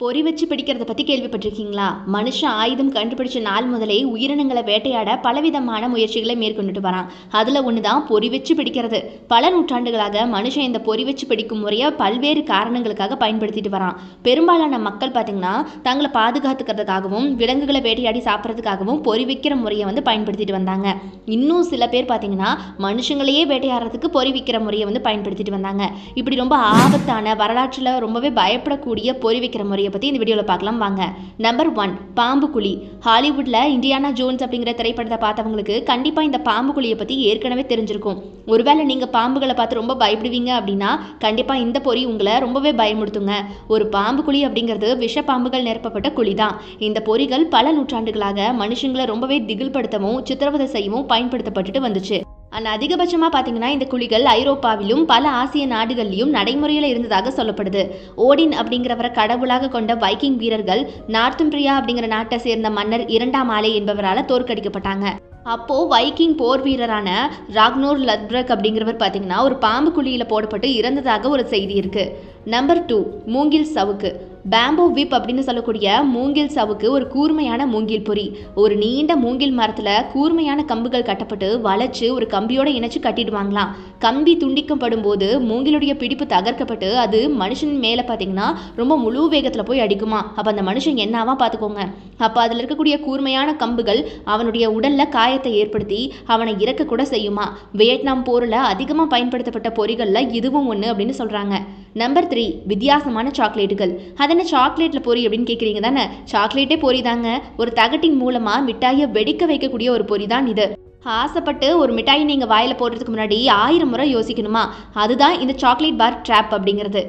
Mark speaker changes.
Speaker 1: பொறி வச்சு பிடிக்கிறத பற்றி கேள்விப்பட்டிருக்கீங்களா? மனுஷன் ஆயுதம் கண்டுபிடிச்ச நாள் முதலே உயிரினங்களை வேட்டையாட பலவிதமான முயற்சிகளை மேற்கொண்டுட்டு வரான். அதில் ஒன்று தான் பொறி வச்சு பிடிக்கிறது. பல நூற்றாண்டுகளாக மனுஷன் இந்த பொறி வச்சு பிடிக்கும் முறையை பல்வேறு காரணங்களுக்காக பயன்படுத்திட்டு வரான். பெரும்பாலான மக்கள் பார்த்தீங்கன்னா தங்களை பாதுகாத்துக்கிறதுக்காகவும் விலங்குகளை வேட்டையாடி சாப்பிட்றதுக்காகவும் பொறி வைக்கிற முறையை பயன்படுத்திட்டு வந்தாங்க. இன்னும் சில பேர் பார்த்தீங்கன்னா மனுஷங்களையே வேட்டையாடுறதுக்கு பொறி வைக்கிற முறையை பயன்படுத்திட்டு வந்தாங்க. இப்படி ரொம்ப ஆபத்தான வரலாற்றில் ரொம்பவே பயப்படக்கூடிய பொறி வைக்கிற முறையை பற்றி இந்த வீடியோவில் பார்க்கலாம் வாங்க. நம்பர் 1, பாம்பு குழி. ஹாலிவுட்ல இண்டியானா ஜோன்ஸ் அப்படிங்கிற திரைப்படத்தை பார்த்தவங்களுக்கு கண்டிப்பாக இந்த பாம்பு குழியை பற்றி ஏற்கனவே தெரிஞ்சிருக்கும். ஒருவேளை நீங்கள் பாம்புகளை பார்த்து ரொம்ப பயப்படுவீங்க அப்படின்னா கண்டிப்பாக இந்த பொறி உங்களை ரொம்பவே பயமுடுத்துங்க. ஒரு பாம்பு குழி அப்படிங்கிறது விஷ பாம்புகள் நிரப்பப்பட்ட குழி தான். இந்த பொறிகள் பல நூற்றாண்டுகளாக மனுஷங்களை ரொம்பவே திகில்படுத்தவும் சித்திரவதை செய்யவும் பயன்படுத்தப்பட்டுட்டு வந்துச்சு. அதிகபட்சமாக பார்த்தீங்கன்னா இந்த குழிகள் ஐரோப்பாவிலும் பல ஆசிய நாடுகள்லையும் நடைமுறையில் இருந்ததாக சொல்லப்படுது. ஓடின் அப்படிங்கிறவரை கடவுளாக கொண்ட வைக்கிங் வீரர்கள் நார்த்தும்பிரியா அப்படிங்கிற நாட்டை சேர்ந்த மன்னர் 2ஆம் ஆலே என்பவரால் தோற்கடிக்கப்பட்டாங்க. அப்போ வைக்கிங் போர் வீரரான ராக்னோர் லத்பிரக் அப்படிங்கிறவர் பார்த்தீங்கன்னா ஒரு பாம்பு குழியில் போடப்பட்டு இறந்ததாக ஒரு செய்தி இருக்கு. நம்பர் 2, மூங்கில் சவுக்கு. பேம்போ விப் அப்படின்னு சொல்லக்கூடிய மூங்கில் சவுக்கு ஒரு கூர்மையான மூங்கில் பொறி. ஒரு நீண்ட மூங்கில் மரத்தில் கூர்மையான கம்புகள் கட்டப்பட்டு வளைச்சு ஒரு கம்பியோட இணைச்சு கட்டிடுவாங்களாம். கம்பி துண்டிக்கப்படும் போது மூங்கிலுடைய பிடிப்பு தகர்க்கப்பட்டு அது மனுஷன் மேலே பார்த்தீங்கன்னா ரொம்ப முழு வேகத்தில் போய் அடிக்குமா. அப்போ அந்த மனுஷன் என்னவா பார்த்துக்கோங்க. அப்போ அதில் இருக்கக்கூடிய கூர்மையான கம்புகள் அவனுடைய உடலில் காயத்தை ஏற்படுத்தி அவனை இறக்க கூட செய்யுமா. வியட்நாம் போரில் அதிகமாக பயன்படுத்தப்பட்ட பொறிகளில் இதுவும் ஒன்று அப்படின்னு சொல்கிறாங்க. நம்பர் 3, வித்தியாசமான சாக்லேட்டுகள். அதென்ன சாக்லேட்டில் பொறி அப்படின்னு கேட்குறீங்க தானே? சாக்லேட்டே பொறி தாங்க. ஒரு தகட்டின் மூலமாக மிட்டாயை வெடிக்க வைக்கக்கூடிய ஒரு பொறி தான் இது. ஆசைப்பட்டு ஒரு மிட்டாயை நீங்கள் வாயில் போடுறதுக்கு முன்னாடி 1000 முறை யோசிக்கணுமா. அதுதான் இந்த சாக்லேட் பார் ட்ராப் அப்படிங்கிறது.